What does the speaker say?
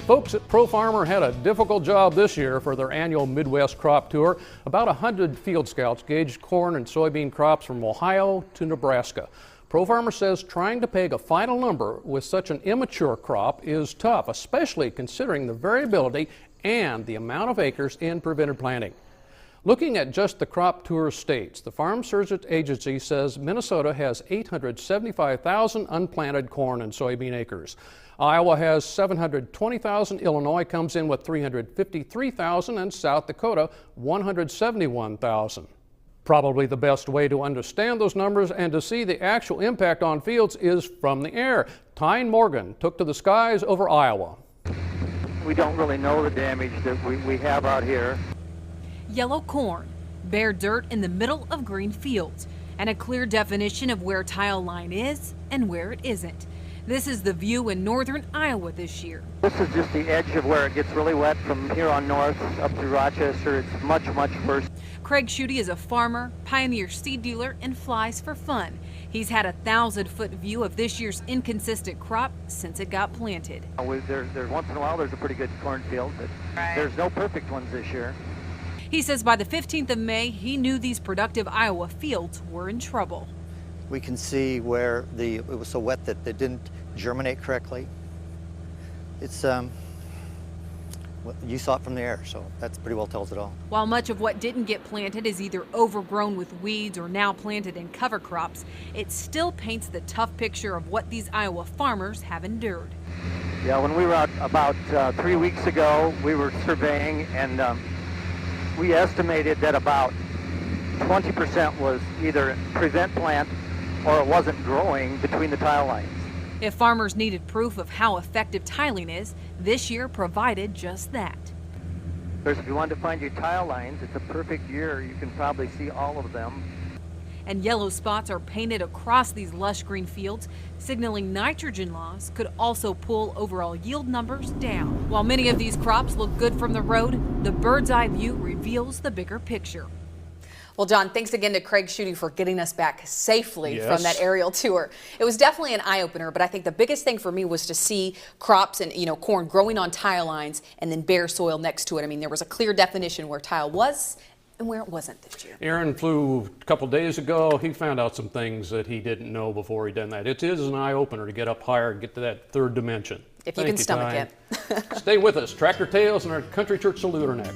folks at Pro Farmer had a difficult job this year for their annual Midwest Crop Tour. About 100 field scouts gauged corn and soybean crops from Ohio to Nebraska. Pro Farmer says trying to peg a final number with such an immature crop is tough, especially considering the variability and the amount of acres in prevented planting. Looking at just the crop tour states, the Farm Survey Agency says Minnesota has 875,000 unplanted corn and soybean acres. Iowa has 720,000, Illinois comes in with 353,000, and South Dakota 171,000. Probably the best way to understand those numbers and to see the actual impact on fields is from the air. Tyne Morgan took to the skies over Iowa. We don't really know the damage that we have out here. Yellow corn, bare dirt in the middle of green fields, and a clear definition of where tile line is and where it isn't. This is the view in northern Iowa this year. This is just the edge of where it gets really wet from here on north up to Rochester. It's much, much worse. Craig Schutte is a farmer, Pioneer seed dealer, and flies for fun. He's had a 1,000-foot view of this year's inconsistent crop since it got planted. There's once in a while there's a pretty good cornfield, but there's no perfect ones this year. He says by the 15th of May, he knew these productive Iowa fields were in trouble. We can see where it was so wet that they didn't germinate correctly. It's you saw it from the air, so that pretty well tells it all. While much of what didn't get planted is either overgrown with weeds or now planted in cover crops, it still paints the tough picture of what these Iowa farmers have endured. Yeah, when we were out about 3 weeks ago, we were surveying, and we estimated that about 20% was either prevent plant or it wasn't growing between the tile lines. If farmers needed proof of how effective tiling is, this year provided just that. If you wanted to find your tile lines, it's a perfect year. You can probably see all of them. And yellow spots are painted across these lush green fields, signaling nitrogen loss could also pull overall yield numbers down. While many of these crops look good from the road, the bird's eye view reveals the bigger picture. Well, John, thanks again to Craig Schutte for getting us back safely from that aerial tour. It was definitely an eye-opener, but I think the biggest thing for me was to see crops and, corn growing on tile lines and then bare soil next to it. I mean, there was a clear definition where tile was and where it wasn't this year. Aaron flew a couple days ago. He found out some things that he didn't know before he done that. It is an eye-opener to get up higher and get to that third dimension. If you can stomach it. Stay with us. Tractor Tales and our Country Church Salute are next.